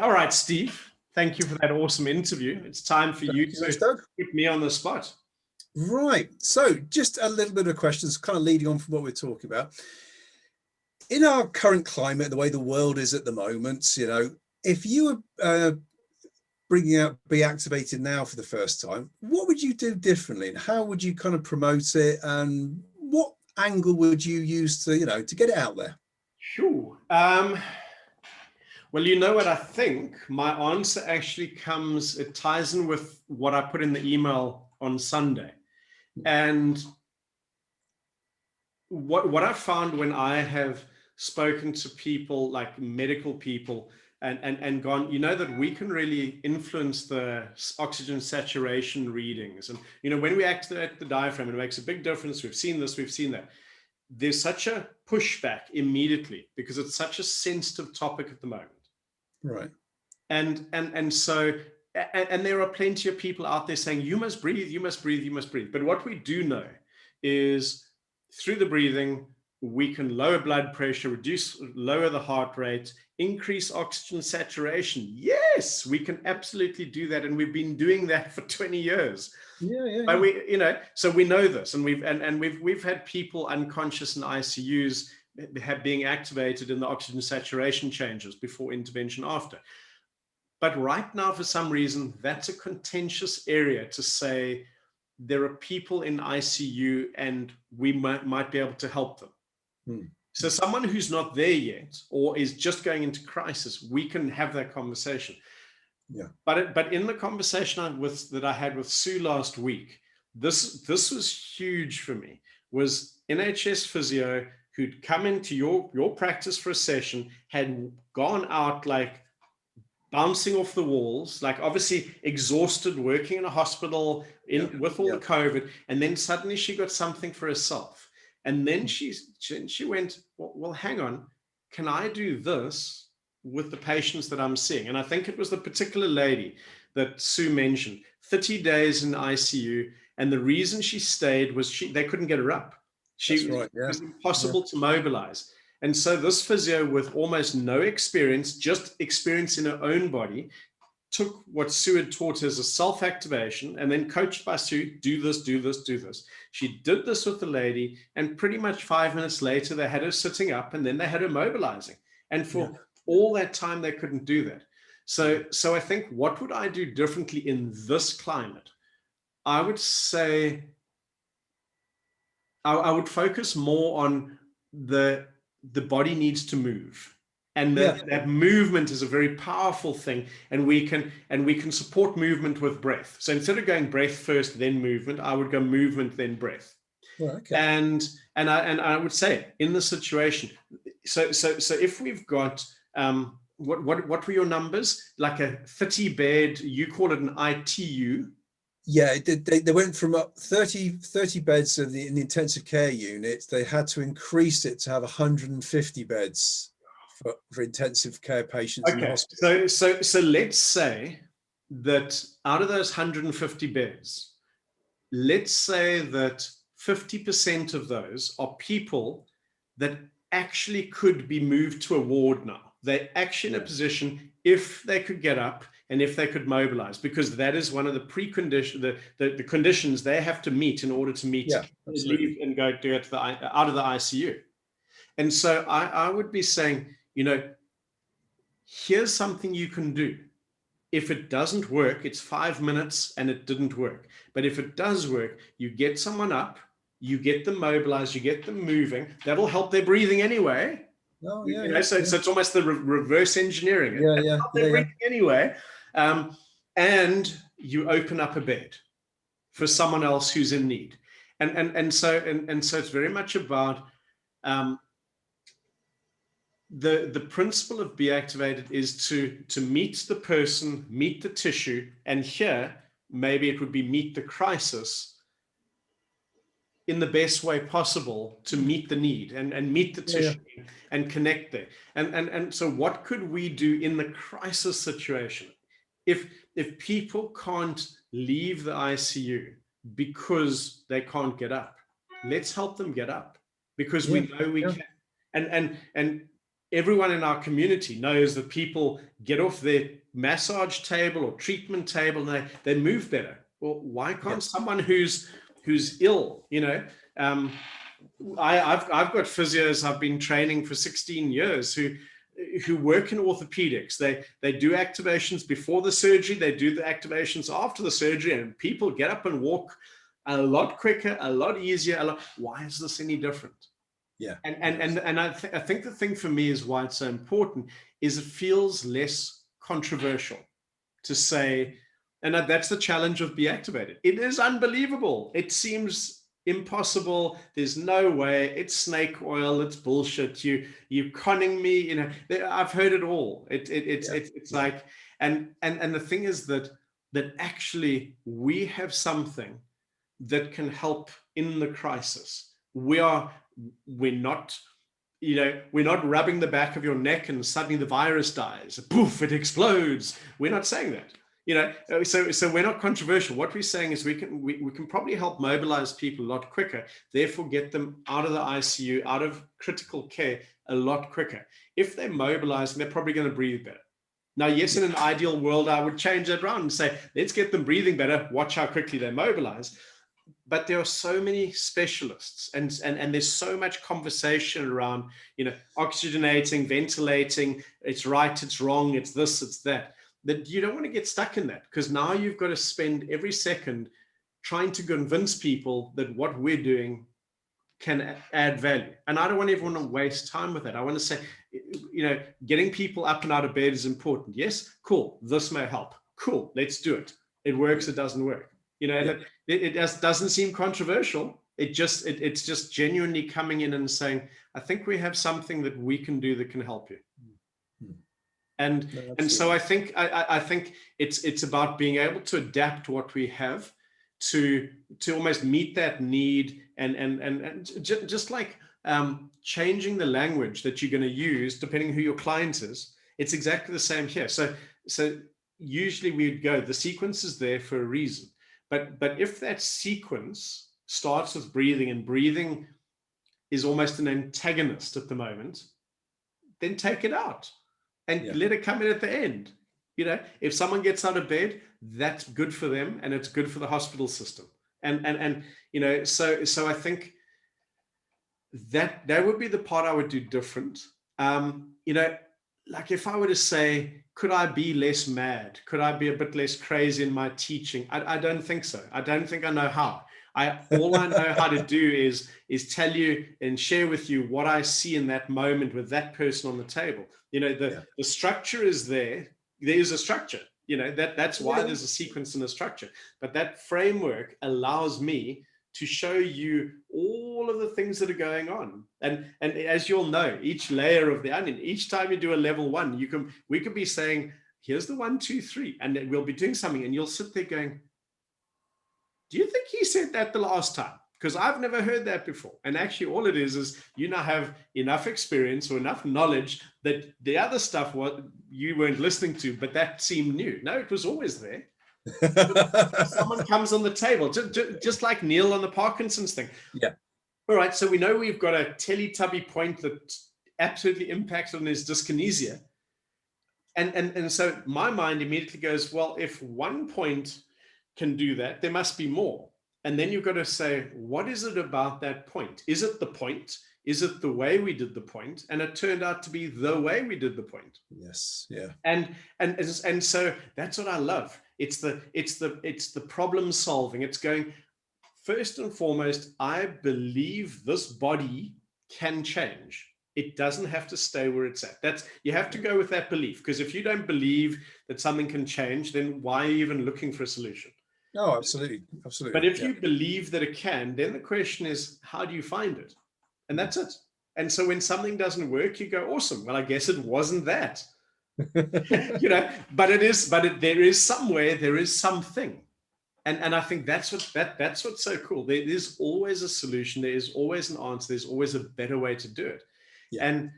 All right, Steve, thank you for that awesome interview. It's time for you to put me on the spot. Right. So just a little bit of questions, kind of leading on from what we're talking about. In our current climate, the way the world is at the moment, you know, if you were bringing out BeActivated now for the first time, what would you do differently, and how would you kind of promote it, and what angle would you use to, you know, to get it out there? Sure. Well, you know what, I think my answer actually comes, it ties in with what I put in the email on Sunday. And what I found when I have spoken to people like medical people and gone, you know, that we can really influence the oxygen saturation readings. And, you know, when we activate the diaphragm, it makes a big difference. We've seen this, we've seen that. There's such a pushback immediately because it's such a sensitive topic at the moment. Right. And so there are plenty of people out there saying, you must breathe, you must breathe, you must breathe. But what we do know is through the breathing, we can lower blood pressure, lower the heart rate, increase oxygen saturation. Yes, we can absolutely do that. And we've been doing that for 20 years. But we, you know, so we know this, and we've had people unconscious in ICUs being activated in the oxygen saturation changes before intervention after. But right now, for some reason, that's a contentious area to say there are people in ICU and we might be able to help them. So someone who's not there yet or is just going into crisis, we can have that conversation. Yeah. But in the conversation that I had with Sue last week, this was huge for me, was NHS physio who'd come into your practice for a session, had gone out like bouncing off the walls, like obviously exhausted, working in a hospital with all the COVID, and then suddenly she got something for herself. And then she went, well, hang on, can I do this with the patients that I'm seeing? And I think it was the particular lady that Sue mentioned, 30 days in ICU. And the reason she stayed was they couldn't get her up. It was impossible to mobilize. And so this physio with almost no experience, just experience in her own body, took what Sue had taught as a self-activation and then coached by Sue, do this, do this, do this. She did this with the lady, and pretty much 5 minutes later, they had her sitting up and then they had her mobilizing. And for all that time, they couldn't do that. So I think, what would I do differently in this climate? I would say I would focus more on the body needs to move. And that movement is a very powerful thing, and we can support movement with breath. So instead of going breath first, then movement, I would go movement, then breath. And I would say in the situation, so if we've got what were your numbers? Like a 30 bed, you call it an ITU. Yeah, they went from 30 beds in the intensive care unit. They had to increase it to have 150 beds for intensive care patients in the hospital. So let's say that out of those 150 beds, let's say that 50% of those are people that actually could be moved to a ward now. They're actually in a position, if they could get up and if they could mobilize, because that is one of the preconditions, the conditions they have to meet in order to leave and go to out of the ICU. And so I would be saying, you know, here's something you can do. If it doesn't work, it's 5 minutes and it didn't work. But if it does work, you get someone up, you get them mobilized, you get them moving. That'll help their breathing anyway. So it's almost the reverse engineering. They're breathing anyway. And you open up a bed for someone else who's in need. And so it's very much about the principle of BeActivated is to meet the person, meet the tissue, and here maybe it would be meet the crisis in the best way possible to meet the need and meet the tissue and connect there. And so what could we do in the crisis situation? If people can't leave the ICU because they can't get up, let's help them get up, because we know we can. And everyone in our community knows that people get off their massage table or treatment table and they move better. Well, why Yeah. can't someone who's ill, I've got physios I've been training for 16 years who work in orthopedics. They do activations before the surgery, they do the activations after the surgery, and people get up and walk a lot quicker, a lot easier. Why is this any different? Yeah. And I think the thing for me is why it's so important is it feels less controversial to say, and that's the challenge of BeActivated. It is unbelievable. It seems impossible. There's no way. It's snake oil. It's bullshit. You conning me. I've heard it all. It's like, and the thing is that actually we have something that can help in the crisis. We're not rubbing the back of your neck and suddenly the virus dies. Poof, it explodes. We're not saying that. So we're not controversial. What we're saying is we can probably help mobilize people a lot quicker, therefore get them out of the ICU, out of critical care a lot quicker. If they're mobilized, they're probably going to breathe better. Now, yes, in an ideal world, I would change that around and say, let's get them breathing better, watch how quickly they mobilize. But there are so many specialists and there's so much conversation around, oxygenating, ventilating, it's right, it's wrong, it's this, it's that you don't want to get stuck in that, because now you've got to spend every second trying to convince people that what we're doing can add value. And I don't want everyone to waste time with that. I want to say, getting people up and out of bed is important. Yes, cool. This may help. Cool. Let's do it. It works. It doesn't work. It just doesn't seem controversial. It's just genuinely coming in and saying, I think we have something that we can do that can help you. And so I think it's about being able to adapt what we have to almost meet that need and just like changing the language that you're going to use depending who your client is. It's exactly the same here. So usually we'd go, the sequence is there for a reason. But if that sequence starts with breathing, and breathing is almost an antagonist at the moment, then take it out and let it come in at the end. If someone gets out of bed, that's good for them and it's good for the hospital system. And so I think that would be the part I would do different. Like if I were to say, could I be less mad? Could I be a bit less crazy in my teaching? I don't think so. I don't think I know how. All I know how to do is tell you and share with you what I see in that moment with that person on the table. The structure is there. There is a structure. That's why there's a sequence and a structure. But that framework allows me to show you all of the things that are going on. And as you'll know, each layer of the onion, each time you do a level one, we could be saying, here's the 1, 2, 3, and then we'll be doing something, and you'll sit there going, do you think he said that the last time? Because I've never heard that before. And actually all it is you now have enough experience or enough knowledge that the other stuff you weren't listening to, but that seemed new. No, it was always there. Someone comes on the table, just like Neil on the Parkinson's thing. Yeah. All right, so we know we've got a Teletubby point that absolutely impacts on his dyskinesia. And so my mind immediately goes, well, if one point can do that, there must be more. And then you've got to say, what is it about that point? Is it the point? Is it the way we did the point? And it turned out to be the way we did the point. Yes. Yeah. And so that's what I love. It's the problem solving. It's going, first and foremost, I believe this body can change. It doesn't have to stay where it's at. You have to go with that belief, because if you don't believe that something can change, then why are you even looking for a solution? Oh, absolutely. But if you believe that it can, then the question is, how do you find it? And that's it. And so when something doesn't work, you go, awesome. Well, I guess it wasn't that. But there is somewhere, there is something. And I think that's what's so cool. There is always a solution. There is always an answer. There's always a better way to do it. Yeah.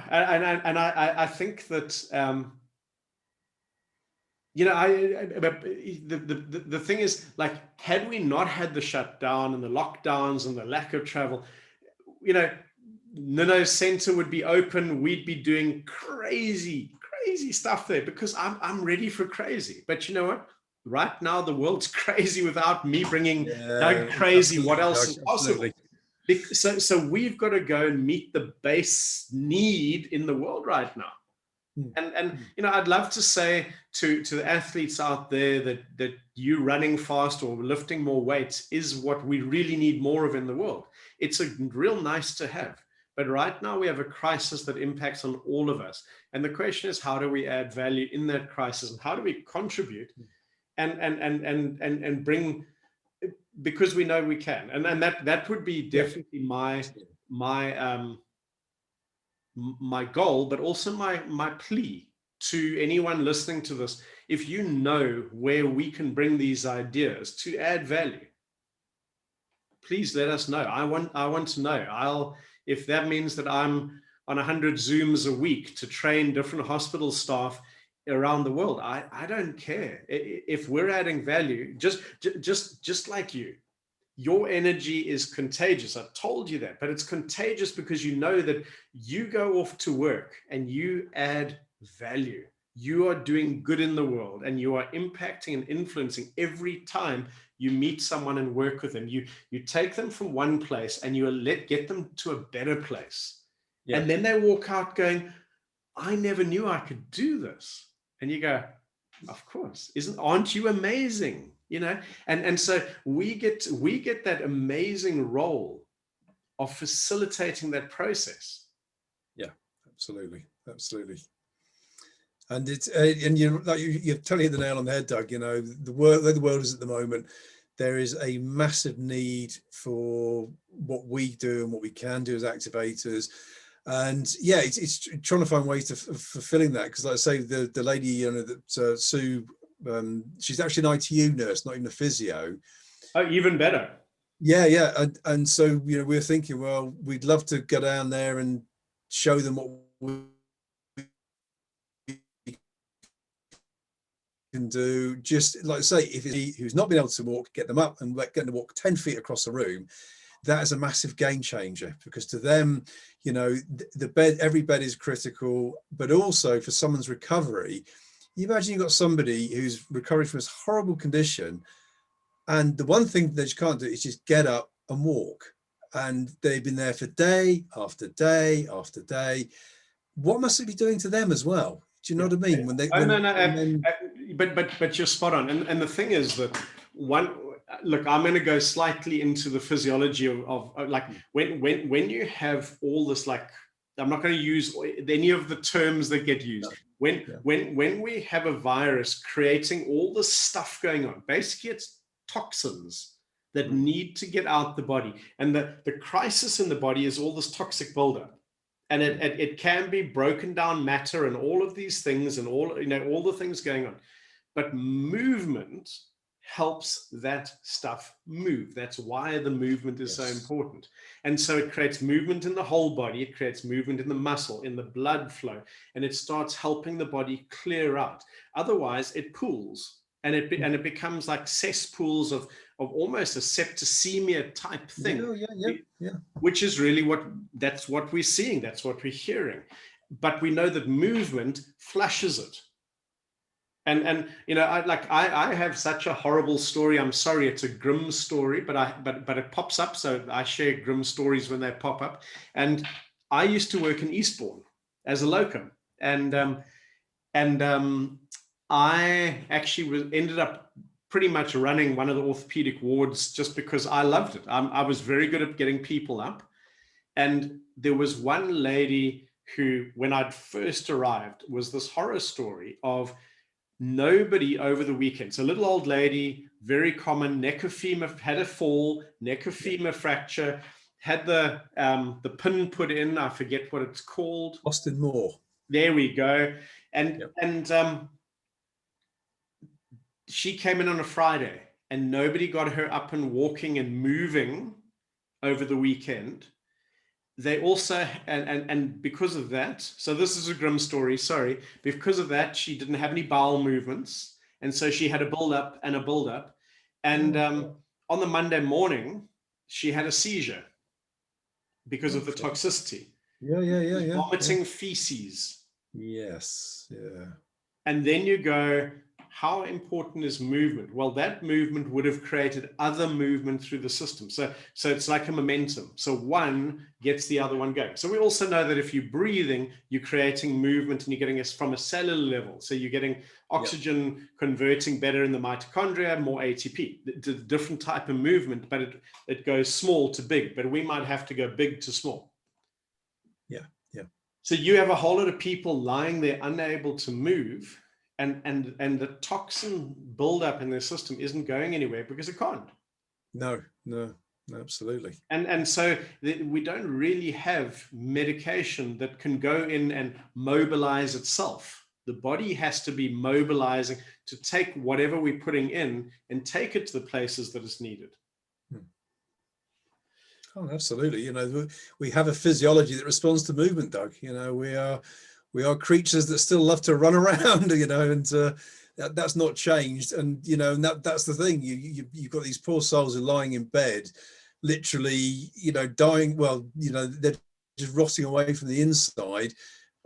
And I think that the thing is, like, had we not had the shutdown and the lockdowns and the lack of travel, Nino Center would be open. We'd be doing crazy stuff there because I'm ready for crazy. But you know what? Right now, the world's crazy without me bringing Doug crazy. What else is possible? So we've got to go and meet the base need in the world right now. And you know, I'd love to say to the athletes out there that you running fast or lifting more weights is what we really need more of in the world. It's a real nice to have. But right now we have a crisis that impacts on all of us. And the question is, how do we add value in that crisis, and how do we contribute and bring, because we know we can. And that would be definitely my goal, but also my plea to anyone listening to this. If you know where we can bring these ideas to add value, please let us know. I want to know. If that means that I'm on 100 Zooms a week to train different hospital staff around the world, I don't care. If we're adding value, just like you, your energy is contagious. I told you that, but it's contagious because you know that you go off to work and you add value. You are doing good in the world, and you are impacting and influencing every time you meet someone and work with them. You take them from one place and you get them to a better place. Yeah. And then they walk out going, I never knew I could do this. And you go, of course, aren't you amazing? You know, and so we get that amazing role of facilitating that process. Yeah, absolutely. And it's and you're totally hit the nail on the head, Doug. You know, the world is at the moment, there is a massive need for what we do and what we can do as activators. And yeah, it's trying to find ways to fulfilling that, because like I say, the lady, you know, that Sue, she's actually an ITU nurse, not even a physio. Oh, even better. Yeah. And so, you know, we're thinking, well, we'd love to go down there and show them what we can do. Just like I say, if it's who's not been able to walk, get them up and get them to walk 10 feet across the room. That is a massive game changer, because to them, you know, every bed is critical, but also for someone's recovery. You imagine you've got somebody who's recovering from this horrible condition, and the one thing that you can't do is just get up and walk. And they've been there for day after day after day. What must it be doing to them as well? Do you know what I mean? But you're spot on. And the thing is that look, I'm going to go slightly into the physiology of like when you have all this, like, I'm not going to use any of the terms that get used. When we have a virus creating all this stuff going on, basically it's toxins that need to get out the body. And the crisis in the body is all this toxic buildup. And it can be broken down matter and all of these things and all the things going on. But movement helps that stuff move. That's why the movement is so important. And so it creates movement in the whole body. It creates movement in the muscle, in the blood flow, and it starts helping the body clear out. Otherwise, it pools, and it becomes like cesspools of almost a septicemia type thing. Yeah. Which is really that's what we're seeing. That's what we're hearing. But we know that movement flushes it. And you know, I have such a horrible story. I'm sorry, it's a grim story, but it pops up. So I share grim stories when they pop up. And I used to work in Eastbourne as a locum, and I actually ended up pretty much running one of the orthopedic wards just because I loved it. I was very good at getting people up. And there was one lady who, when I'd first arrived, was this horror story of nobody over the weekend. So a little old lady, very common, neck of femur, had a fall, neck of femur fracture, had the pin put in. I forget what it's called. Austin Moore. There we go. And she came in on a Friday, and nobody got her up and walking and moving over the weekend. They also, and because of that, so this is a grim story, sorry, because of that, she didn't have any bowel movements. And so she had a build-up and a build-up. And on the Monday morning, she had a seizure because of the Okay. toxicity. Yeah. Vomiting feces. Yes. Yeah. And then you go, how important is movement? Well, that movement would have created other movement through the system. So it's like a momentum. So one gets the other one going. So we also know that if you're breathing, you're creating movement and you're getting us from a cellular level. So you're getting oxygen converting better in the mitochondria, more ATP. It's a different type of movement, but it goes small to big. But we might have to go big to small. Yeah. So you have a whole lot of people lying there unable to move, and the toxin buildup in their system isn't going anywhere because it can't. No, absolutely. And so we don't really have medication that can go in and mobilize itself. The body has to be mobilizing to take whatever we're putting in and take it to the places that it's needed. Oh, absolutely. We have a physiology that responds to movement, Doug. We are creatures that still love to run around, and that's not changed. And and that's the thing. You've got these poor souls who are lying in bed, literally, dying. Well, they're just rotting away from the inside,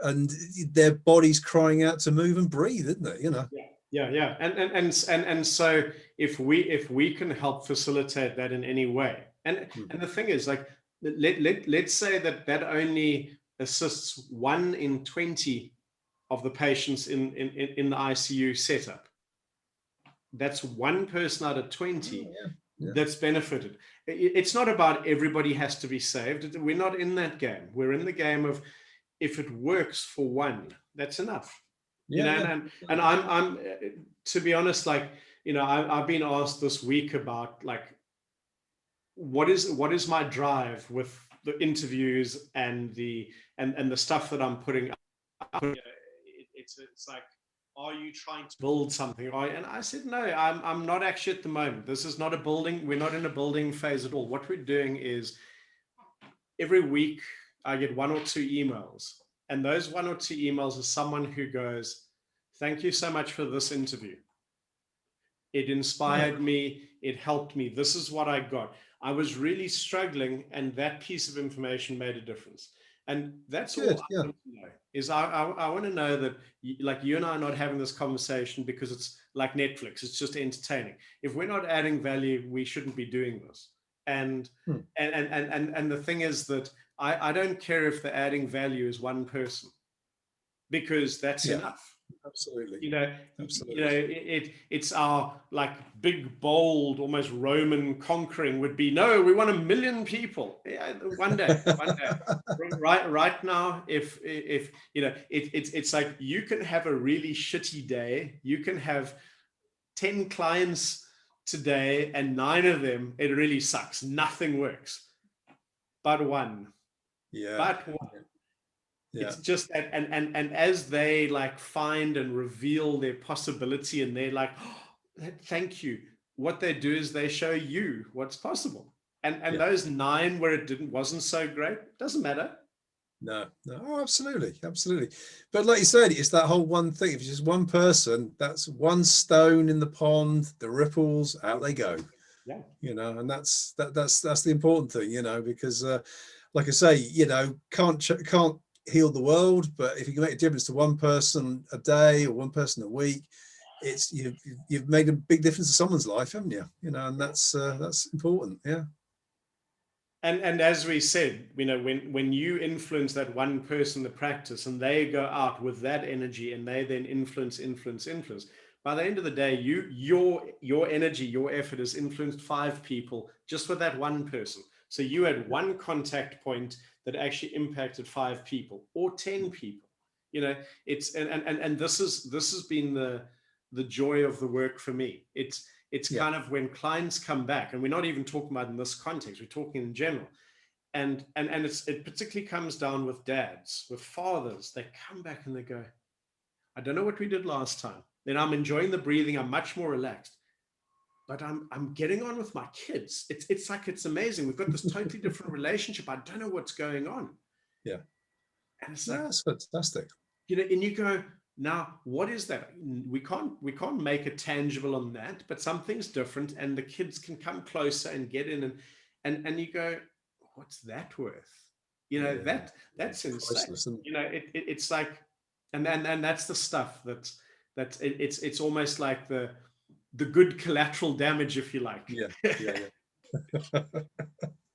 and their body's crying out to move and breathe, isn't it? Yeah. And so if we can help facilitate that in any way, and the thing is, like, let's say that only assists 1 in 20 of the patients in the ICU setup. That's one person out of 20 that's benefited. It's not about everybody has to be saved. We're not in that game. We're in the game of, if it works for one, that's enough. And I'm to be honest, like, I've been asked this week about, like, what is my drive with the interviews and the stuff that I'm putting up. It's like, are you trying to build something? And I said, no, I'm not actually at the moment. This is not a building. We're not in a building phase at all. What we're doing is, every week I get 1 or 2 emails, and those 1 or 2 emails are someone who goes, thank you so much for this interview. It inspired me. It helped me. This is what I got. I was really struggling, and that piece of information made a difference. And that's all I want to know, is I want to know that, like, you and I are not having this conversation because it's like Netflix. It's just entertaining. If we're not adding value, we shouldn't be doing this. And the thing is that I don't care if the adding value is one person, because that's enough. Absolutely. It's our, like, big, bold, almost Roman conquering would be, no, we want 1 million people. One day. Right now, if it's like, you can have a really shitty day. You can have 10 clients today, and 9 of them, it really sucks. Nothing works. But one. It's just that, and as they, like, find and reveal their possibility, and they're like, oh, thank you. What they do is they show you what's possible. And those 9 where it wasn't so great, doesn't matter. No. Oh, absolutely. But like you said, it's that whole one thing. If it's just one person, that's one stone in the pond. The ripples, out they go. And that's the important thing, because like I say, can't heal the world, but if you can make a difference to one person a day or one person a week, it's you've made a big difference to someone's life, haven't you? And that's important. And as we said, when you influence that one person, the practice, and they go out with that energy, and they then influence, by the end of the day, your energy, your effort has influenced 5 people just with that one person. So you had one contact point that actually impacted 5 people or 10 people. It's and this has been the joy of the work for me. It's kind of, when clients come back, and we're not even talking about in this context, we're talking in general. And it particularly comes down with dads, with fathers. They come back and they go, I don't know what we did last time. Then I'm enjoying the breathing. I'm much more relaxed. But I'm getting on with my kids. It's like, it's amazing. We've got this totally different relationship. I don't know what's going on. And it's like, that's fantastic. And you go, now, what is that? We can't make it tangible on that, but something's different, and the kids can come closer and get in, and you go, what's that worth? You know, Yeah. that's insane. Priceless, isn't it? You know, it's like, and that's the stuff it's almost like the good collateral damage, if you like. Yeah, yeah, yeah.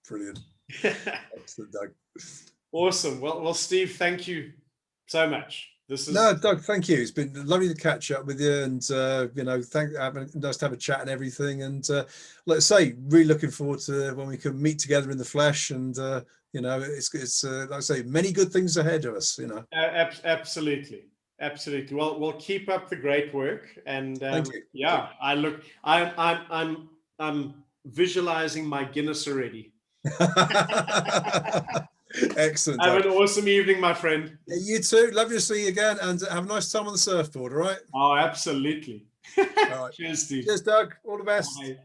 Brilliant. Excellent, Doug. Awesome. Well, Steve, thank you so much. This is No, Doug, thank you. It's been lovely to catch up with you, and you know, nice to have a chat and everything. And let's say, really looking forward to when we can meet together in the flesh. And you know, it's like I say, many good things ahead of us. You know, absolutely, absolutely. Well, we'll keep up the great work, and thank you. yeah, I'm visualizing my Guinness already. Excellent, Have Doug. an awesome evening, my friend. You too. Love you to see you again, and have a nice time on the surfboard. All right. Oh, absolutely. All right. Cheers, Steve. Cheers, Doug. All the best. Bye.